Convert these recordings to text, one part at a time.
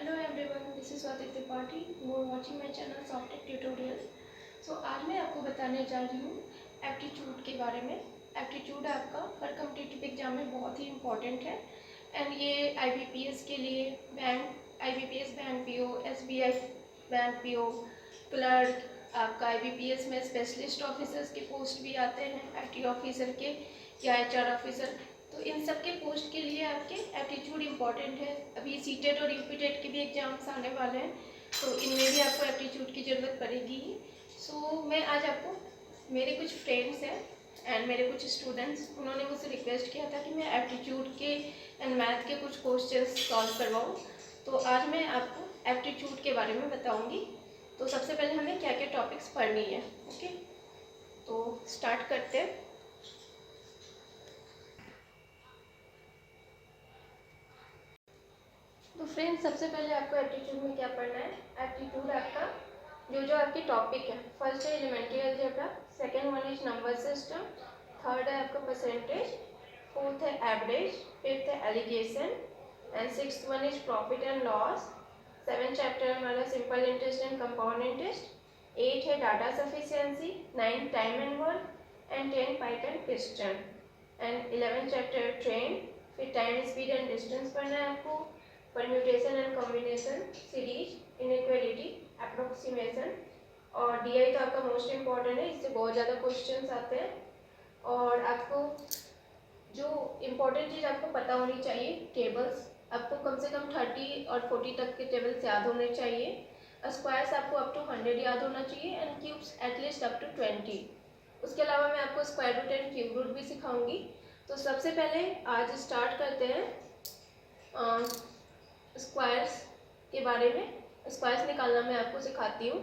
Hello everyone, this is Swati Tripathi. You are watching my channel Softtech tutorials. So आज मैं आपको बताने जा रही हूँ एप्टीट्यूड के बारे में। एप्टीट्यूड आपका हर कॉम्पिटिटिव एग्जाम में बहुत ही इंपॉर्टेंट है एंड ये आईबीपीएस के लिए IBPS bank PO, SBI bank PO, clerk, आपका आईबीपीएस में स्पेशलिस्ट ऑफिसर्स के पोस्ट भी आते हैं, आईटी ऑफिसर के या एचआर ऑफिसर। तो इन सब के पोस्ट के लिए आपके एप्टीट्यूड इम्पॉर्टेंट है। अभी सीटेट और यूपीटेट के भी एग्जाम्स आने वाले हैं, तो इनमें भी आपको एप्टीट्यूड की ज़रूरत पड़ेगी ही। सो मैं आज आपको, मेरे कुछ फ्रेंड्स हैं एंड मेरे कुछ स्टूडेंट्स, उन्होंने मुझसे रिक्वेस्ट किया था कि मैं एप्टीट्यूड के एंड मैथ के कुछ क्वेश्चंस सॉल्व करवाऊँ। तो आज मैं आपको एप्टीट्यूड के बारे में बताऊँगी। तो सबसे पहले हमें क्या क्या टॉपिक्स पढ़नी है। ओके, तो स्टार्ट करते हैं। तो फ्रेंड्स, सबसे पहले आपको एप्टीट्यूड में क्या पढ़ना है। एप्टीट्यूड आपका जो आपके टॉपिक है, फर्स्ट है elementary algebra, second one is number system, third है आपका परसेंटेज, फोर्थ है एवरेज, फिफ्थ है alligation and sixth one is profit and loss, seven chapter है हमारा simple interest and compound interest, 8 है data sufficiency, 9 time and work and 10 python question and 11 chapter train. फिर time speed and distance पढ़ना है आपको, permutation and combination, series, inequality, approximation और DI तो आपका मोस्ट इम्पॉर्टेंट है, इससे बहुत ज़्यादा क्वेश्चंस आते हैं। और आपको जो इम्पोर्टेंट चीज़ आपको पता होनी चाहिए, टेबल्स आपको कम से कम 30 और 40 तक के टेबल्स याद होने चाहिए। स्क्वायर्स आपको अप टू 100 याद होना चाहिए and cubes at least up to 20। उसके अलावा मैं आपको square root and cube root भी सिखाऊंगी। तो सबसे पहले आज स्टार्ट करते हैं स्क्वायर्स के बारे में। स्क्वायर्स निकालना मैं आपको सिखाती हूँ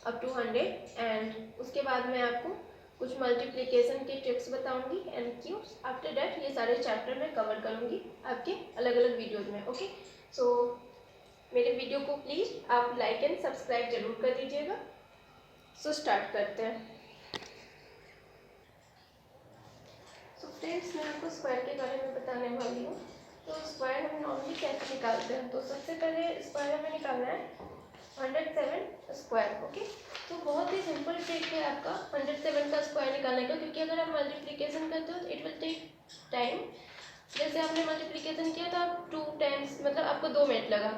अप टू 100 एंड उसके बाद मैं आपको कुछ मल्टीप्लिकेशन के ट्रिक्स बताऊंगी एंड क्यूब्स। आफ्टर दैट ये सारे चैप्टर मैं कवर करूंगी आपके अलग अलग वीडियोज में। ओके, सो मेरे वीडियो को प्लीज़ आप लाइक एंड सब्सक्राइब जरूर कर दीजिएगा। सो स्टार्ट करते हैं। सो फ्रेंड्स, मैं आपको स्क्वायर के बारे में बताने वाली हूँ। तो स्क्वायर हम नॉर्मली कैसे निकालते हैं। तो सबसे पहले स्क्वायर हमें निकालना है 107 स्क्वायर। ओके, तो बहुत ही सिंपल ट्रिक है आपका 107 का स्क्वायर निकालने का, क्योंकि अगर आप मल्टीप्लिकेशन करते हो तो इट विल टेक टाइम। जैसे आपने मल्टीप्लिकेशन किया तो आप 2 टाइम्स, मतलब आपको 2 मिनट लगा,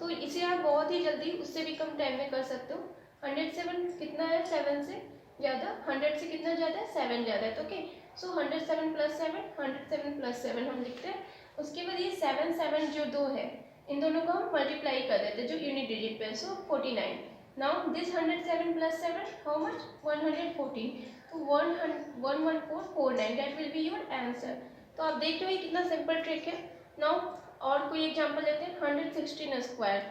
तो इसे आप बहुत ही जल्दी उससे भी कम टाइम में कर सकते हो। 107 कितना है, 7 से ज़्यादा, 100 से कितना ज़्यादा है, 7 ज़्यादा है। तो ओके, सो 107 + 7, 107 + 7 हम लिखते हैं। उसके बाद ये 7 7 जो 2 है, इन दोनों को हम मल्टीप्लाई कर देते हैं जो यूनिट डिजिट पे, सो 49। Now this 107 + 7 how much, 114। तो 11449 that will be your answer. तो आप देख रहे हो ये कितना सिंपल ट्रिक है। नाउ और कोई एग्जांपल लेते हैं, 116 स्क्वायर।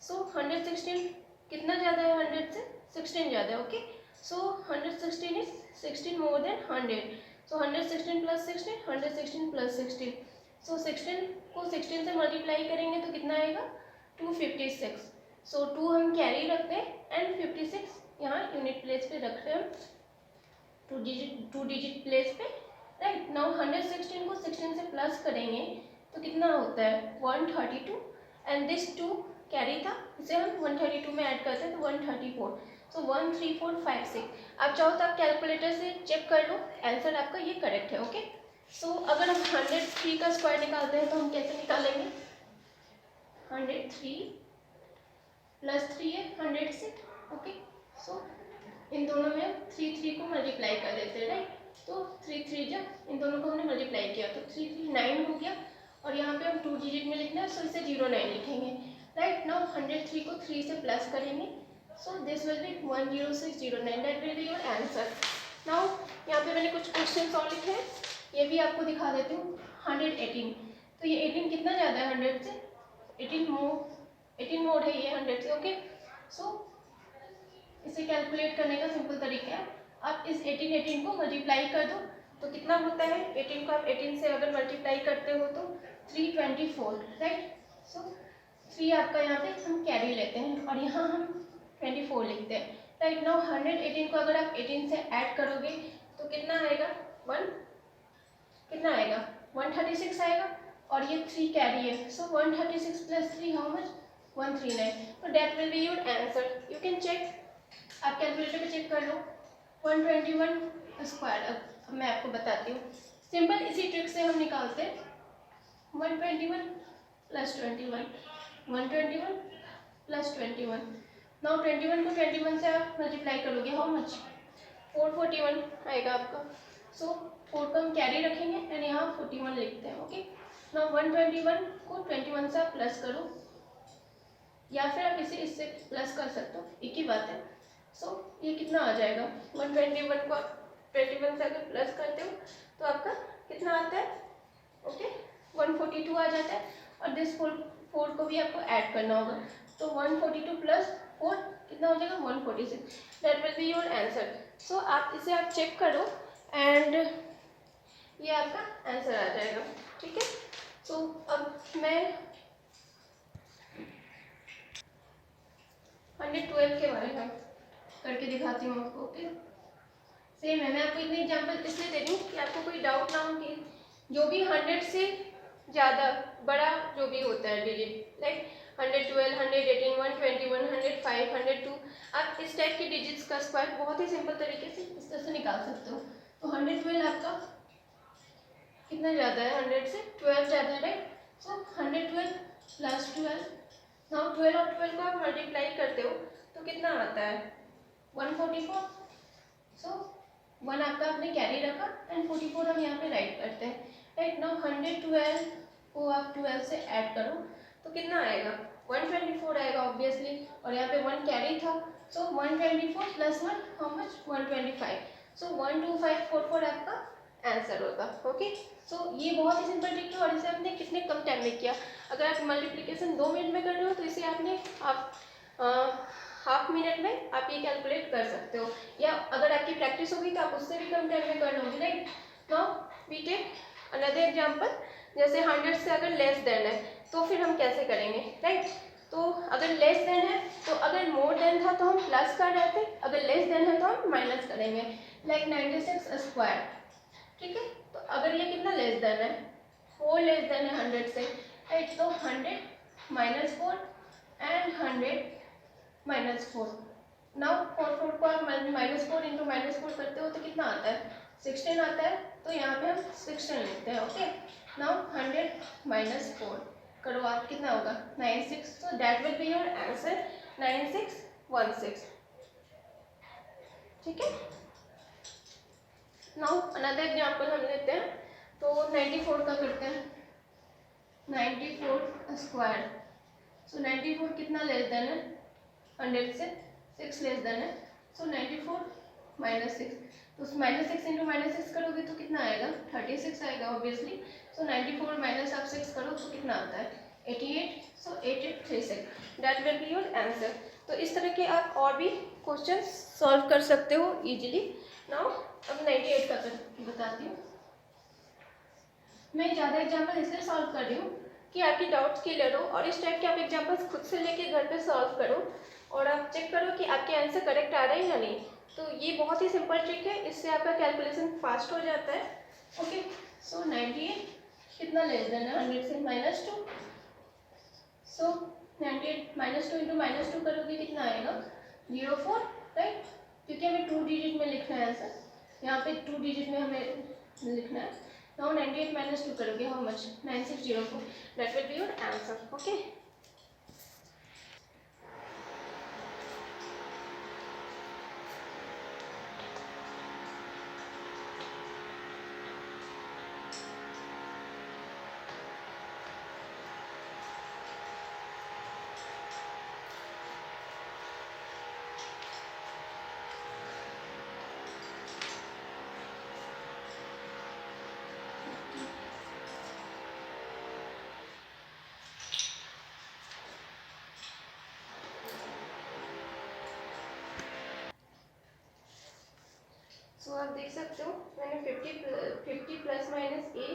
सो 116 कितना ज़्यादा है, 100 से 16 ज़्यादा है। Okay, so 116 is 16 more than 100। सो 116 + 16, 116 + 16। सो 16 को 16 से मल्टीप्लाई करेंगे तो कितना आएगा, 256। सो 2 हम कैरी रखते हैं एंड 56 यहाँ यूनिट प्लेस पे रखते हैं, 2 डिजिट प्लेस पे, राइट। नाउ 116 को 16 से प्लस करेंगे तो कितना होता है, 132 एंड दिस 2 कैरी था, इसे हम 132 में ऐड करते हैं तो 134। सो 13456। आप चाहो तो आप कैलकुलेटर से चेक कर लो, आंसर आपका ये करेक्ट है। ओके, सो अगर हम 103 का स्क्वायर निकालते हैं तो हम कैसे निकालेंगे, 103 + 3 है 100 से। ओके, सो इन दोनों में 3 को मल्टीप्लाई कर देते हैं, राइट। तो 3 जब इन दोनों को हमने मल्टीप्लाई किया तो 3 9 हो गया, और यहाँ पे हम 2 डिजिट में लिखना है, सो इसे 09 लिखेंगे, राइट। नाउ 103 को 3 से प्लस करेंगे, so this will be 10609 that will be your answer. Now यहाँ पे मैंने कुछ क्वेश्चन और लिखे हैं, ये भी आपको दिखा देती हूँ। 118, तो ये 18 कितना ज़्यादा है 100 से, 18 मोड है ये 100 से। ओके, सो इसे कैलकुलेट करने का सिंपल तरीका है, आप इस 18 को मल्टीप्लाई कर दो तो कितना होता है, 18 को आप 18 से अगर मल्टीप्लाई करते हो तो 324, राइट। सो 3 आपका यहाँ पे हम कैरी लेते हैं और यहाँ हम 24 लिखते हैं, राइट। नाउ 118 को अगर आप 18 से ऐड करोगे तो कितना आएगा, कितना आएगा, 136 आएगा, और ये 3 कैरी है, सो 136 + 3 हाउ मच, 139. तो that will be your answer. You can check, आप कैलकुलेटर पे चेक कर लो. 121 स्क्वायर. अब मैं आपको बताती हूँ सिंपल, इसी ट्रिक से हम निकालते हैं. 121 प्लस 21, 121 प्लस 21. नाउ 21 को 21 से आप मल्टीप्लाई करोगे, हाउ मच? 441 आएगा आपका. सो 4 को हम कैरी रखेंगे एंड यहाँ 41 लिखते हैं. ओके. नाउ 121 को 21 से आप प्लस करो, या फिर आप इसे इससे प्लस कर सकते हो, एक ही बात है. सो ये कितना आ जाएगा? 121 को आप 21 से अगर प्लस करते हो तो आपका कितना आता है? ओके, 142 आ जाता है. और दिस 4 को भी आपको ऐड करना होगा. तो 142 प्लस 4 कितना हो जाएगा? 146. That will be your answer. So आप इसे आप चेक करो एंड ये आपका आंसर आ जाएगा. ठीक है. सो अब मैं 112 के बारे में करके दिखाती हूँ आपको. ओके, सेम है. मैं आपको इतने एग्जांपल इसलिए दे रही हूँ कि आपको कोई डाउट ना हो कि जो भी 100 से ज़्यादा बड़ा जो भी होता है डिजिट, लाइक 112, 118, 121, 105, 102, आप इस टाइप के डिजिट्स का स्क्वायर बहुत ही सिंपल तरीके से इस तरह से निकाल सकते हो. तो 112 आपका कितना ज़्यादा है? 100 से 12 ज़्यादा है, राइट? सो 112 प्लस 12. नाउ 12 और 12 को आप मल्टीप्लाई करते हो तो कितना आता है? 144. सो 1 आपका आपने कैरी रखा एंड 44 हम यहाँ पे राइट करते हैं. राइट. नाउ 112 को आप 12 से ऐड करो तो कितना आएगा? 124 आएगा ऑब्वियसली. और यहाँ पे 1 कैरी था. सो 124 प्लस 1 हाउ मच? 125. सो 12544 आपका आंसर होगा. ओके. सो ये बहुत ही सिंपल ट्रिक है और इसे आपने कितने कम टाइम में किया. अगर आप मल्टीप्लिकेशन 2 मिनट में कर रहे हो तो इसे आपने हाफ मिनट में आप ये कैलकुलेट कर सकते हो. या अगर आपकी प्रैक्टिस होगी तो आप उससे भी कम टाइम में कर लोगे. Right. Now we take another example. जैसे 100 से अगर लेस देन है तो फिर हम कैसे करेंगे? राइट. तो अगर लेस देन है तो अगर मोर देन था तो हम प्लस कर रहे थे, अगर लेस देन है तो हम माइनस करेंगे. Like 96 square. ठीक है. तो अगर ये कितना लेस देन है? 4 लेस देन है 100 से. राइट. तो 100 माइनस 4 एंड 100 माइनस 4. नाउ 4 को आप माइनस 4 इंटू माइनस 4 करते हो तो कितना आता है? 16 आता है. तो यहाँ पे हम 16 लिखते हैं. ओके. नाउ 100 माइनस 4 करो आप, कितना होगा? 96. So that will be your answer, 9616. ठीक है. नाउ अनदर एग्जांपल हम लेते हैं. तो 94 का करते हैं. 94 स्क्वायर. सो 94 कितना लेस देन है? 100 से 6 लेस देन है. सो 94 माइनस 6. तो माइनस 6 इंटू माइनस 6 करोगे तो कितना आएगा? 36 आएगा ऑब्वियसली. सो 94 माइनस आप 6 करो तो कितना आता है? 88. सो 8836. That will be your answer. तो इस तरह के आप और भी क्वेश्चन सॉल्व कर सकते हो इजीली. नाउ अब 98 का बताती हूँ. मैं ज़्यादा एग्जाम्पल इसलिए सॉल्व कर रही हूँ कि आपकी डाउट्स क्लियर हो और इस टाइप के आप एग्जाम्पल्स खुद से लेके घर पे सॉल्व करो और आप चेक करो कि आपके आंसर करेक्ट आ रहे हैं या नहीं. तो ये बहुत ही सिंपल ट्रिक है, इससे आपका कैलकुलेशन फास्ट हो जाता है. ओके. सो 98 कितना लेस देन है? 100 से माइनस 2. सो 98 माइनस 2 इंटू माइनस 2 करोगे कितना आएगा? 04. राइट. क्योंकि हमें 2 डिजिट में लिखना है आंसर. यहाँ पे 2 डिजिट में हमें लिखना है. नाउ 98 माइनस 2 करोगे, how much? 9604. That will be your answer. Okay. So आप देख सकते हो मैंने 50 plus minus a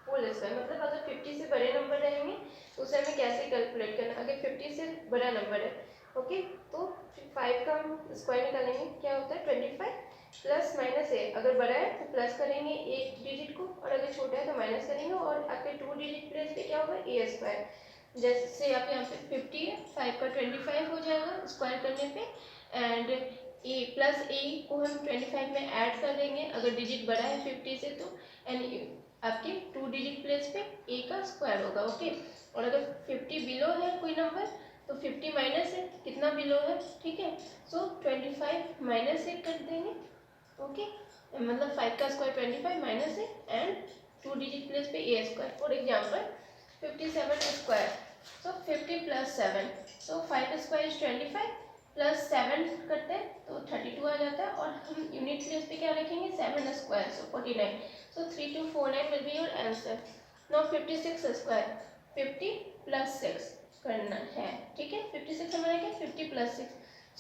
whole square, मतलब अगर 50 से बड़े नंबर रहेंगे तो उसे हमें कैसे कैलकुलेट करना. अगर 50 से बड़ा नंबर है, ओके, तो 5 का हम स्क्वायर निकालेंगे, क्या होता है? 25 प्लस माइनस ए. अगर बड़ा है तो प्लस करेंगे एक डिजिट को और अगर छोटा है तो माइनस करेंगे और आपके 2 डिजिट प्लेस पे क्या होगा? ए स्क्वायर. जैसे आप यहाँ पे 50 है, 5 का 25 हो जाएगा स्क्वायर करने पे, एंड ए प्लस ए को हम 25 में ऐड कर देंगे अगर डिजिट बड़ा है 50 से तो, एंड आपके 2 डिजिट प्लेस पे ए का स्क्वायर होगा। ओके, और अगर 50 बिलो है कोई नंबर तो 50 माइनस है, कितना बिलो है, ठीक है, सो 25 माइनस ए कर देंगे। ओके, मतलब 5 का स्क्वायर 25 माइनस है एंड 2 डिजिट प्लेस पे a square. For example 57 square, so 50 plus 7, so 5 square is 25 plus 7 करते हैं तो 32 आ जाता है, और हम यूनिट प्लेस पे क्या रखेंगे 7 square, so 49, so 3249 will be your answer. Now 56 square, 50 plus 6 करना है, ठीक है, 56 हमारा क्या 50 प्लस 6,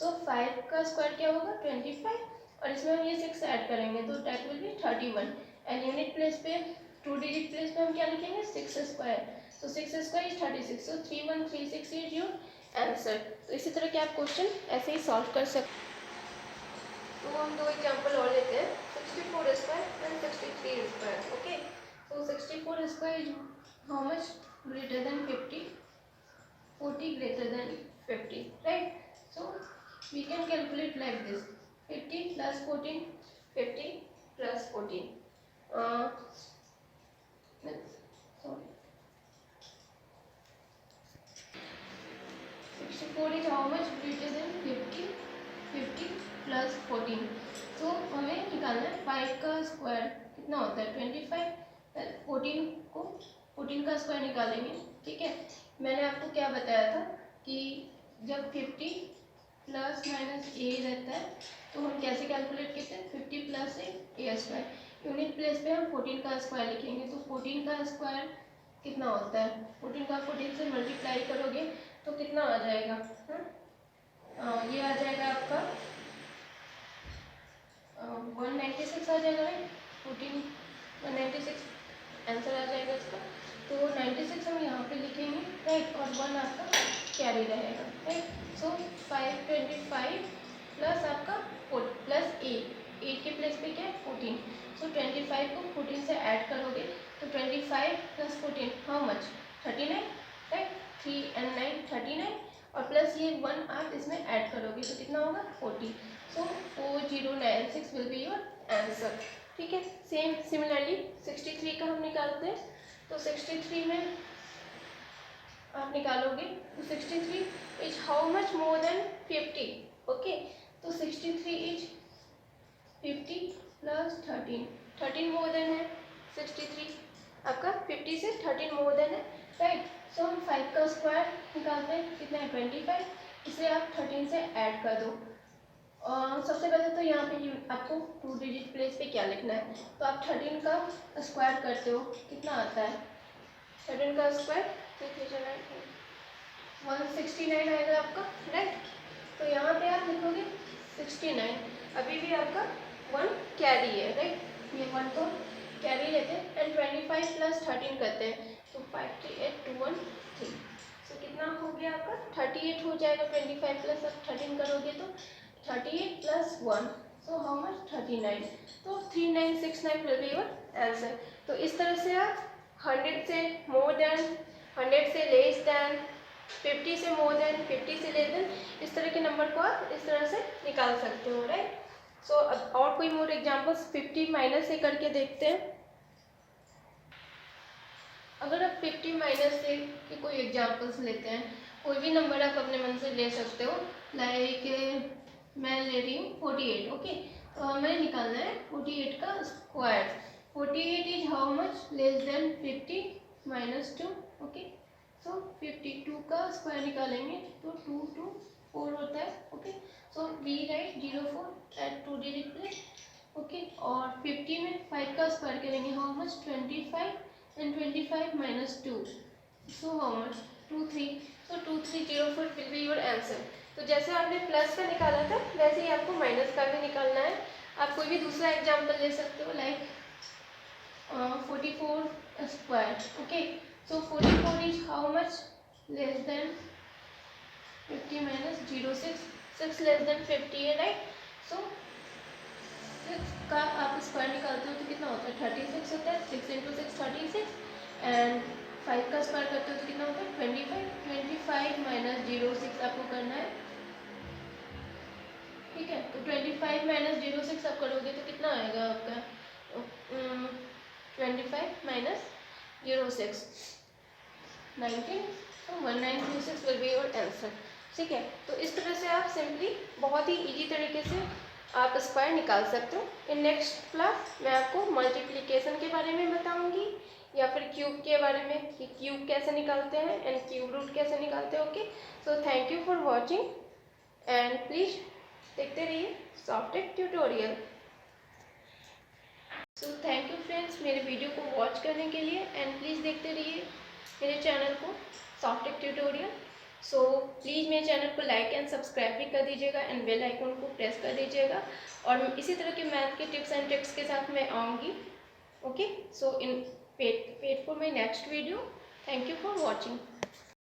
सो 5 का स्क्वायर क्या होगा 25, और इसमें हम ये 6 ऐड करेंगे तो that will be 31, and unit place पे 2 डिजिट प्लेस पे हम क्या लिखेंगे 6 square, so 6 square is 36, so 3136 इज योर आंसर। तो इसी तरह के आप क्वेश्चन ऐसे ही सॉल्व कर सकते। तो हम 2 एग्जांपल और लेते हैं, 64 square and 63 square. Okay, so 64 square is how much greater than 50, 40 greater than 50, right? So we can calculate like this, 50 plus 14, 50 plus 14, sorry, 64 is how much greater than 50, 50 plus 14, so हमें निकालना है 5 का square कितना होता है 25, 14 को 14 का square निकालेंगे, ठीक है। मैंने आपको क्या बताया था कि जब 50 प्लस माइनस ए रहता है तो हम कैसे कैलकुलेट करते हैं 50 प्लस ए स्क्वायर, यूनिट प्लेस पे हम 14 का स्क्वायर लिखेंगे, तो 14 का स्क्वायर कितना होता है, 14 का 14 से मल्टीप्लाई करोगे तो कितना आ जाएगा, ये आ जाएगा आपका 196 आ जाएगा, राइट, 14 196 आंसर आ जाएगा इसका। तो 96 हम यहाँ पे लिखेंगे, राइट, और 1 आपका कैरी रहेगा, राइट, सो 525 प्लस आपका प्लस ए, 8 के प्लेस पे क्या है 14, सो 25 को 14 से ऐड करोगे तो 25 plus 14 how much 39, right, 3 and 9 39, और प्लस ये 1 आप इसमें ऐड करोगे तो कितना होगा 40, सो 4096 विल बी योर आंसर, ठीक है। सेम सिमिलरली 63 का हम निकालते हैं, तो 63 में आप निकालोगे तो 63 is how much more than 50, okay, तो 63 इज 50 प्लस 13, 13 मोर देन है 63, आपका 50 से 13 मोर देन है, राइट, सो हम 5 का स्क्वायर निकालते हैं कितना है 25, इसे आप 13 से ऐड कर दो। सबसे पहले तो यहाँ पे आपको 2 डिजिट प्लेस पे क्या लिखना है, तो आप 13 का स्क्वायर करते हो कितना आता है, 13 का स्क्वायर 169 आएगा आपका, राइट, तो यहाँ पे आप लिखोगे 69, अभी भी आपका 1 कैरी है, राइट, ये 1 को कैरी लेते हैं, एंड 25 प्लस 13 करते हैं तो 58 2 1 3, सो कितना हो गया आपका 38 हो जाएगा, 25 प्लस आप 13 करोगे तो 38 प्लस 1, सो हाउ मच 39, तो 3969 विल बी योर आंसर। तो इस तरह से आप 100 से मोर देन, 100 से लेस देन, 50 से मोर देन, 50 से लेस देन, इस तरह के नंबर को आप इस तरह से निकाल सकते हो, राइट। सो अब और कोई मोर एग्जांपल्स 50 माइनस से करके देखते हैं। अगर आप 50 माइनस से के कोई एग्जांपल्स लेते हैं, कोई भी नंबर आप अपने मन से ले सकते हो, लाइक मैं ले रही हूँ 48, ओके, तो हमें निकालना है 48 का square, 48 is how much less than 50 minus 2, okay, so 52 का स्क्वायर निकालेंगे तो 2 2 4 होता है, okay, so we write 04 at 2 digit place, okay, और 50 में 5 का स्क्वायर करेंगे how much 25 and 25 minus 2, so how much 23, so 2304 will be your answer. तो जैसे आपने प्लस का निकाला था वैसे ही आपको माइनस का भी निकालना है। आप कोई भी दूसरा एग्जाम्पल ले सकते हो, like 44 square, okay, so 44 is how much less than 50 minus 06, 6 less than 50 है, राइट, सो 6 का आप स्क्वायर निकालते हो तो कितना होता है 36 होता है, 6 इंटू 6 36, एंड 5 का स्क्वायर करते हो तो कितना होता है 25। 25 माइनस 06 आपको करना है, ठीक है। तो 25 माइनस 06 आप करोगे तो कितना आएगा आपका 25 माइनस 06 19, तो 1936 विल बी योर आंसर, ठीक है। तो इस तरह से आप सिंपली बहुत ही इजी तरीके से आप स्क्वायर निकाल सकते हो। इन नेक्स्ट क्लास मैं आपको मल्टीप्लिकेशन के बारे में बताऊंगी या फिर क्यूब के बारे में कि क्यूब कैसे निकालते हैं एंड क्यूब रूट कैसे निकालते हैं। Okay, so thank you for watching and please देखते रहिए Softech tutorial. So thank you friends मेरे वीडियो को वॉच करने के लिए एंड प्लीज़ देखते रहिए मेरे चैनल को सॉफ्टेक ट्यूटोरियल। सो प्लीज़ मेरे चैनल को लाइक एंड सब्सक्राइब भी कर दीजिएगा एंड बेल आइकन को प्रेस कर दीजिएगा, और इसी तरह के मैथ के टिप्स एंड ट्रिक्स के साथ मैं आऊँगी। Okay, so in wait for my next video. Thank you for watching.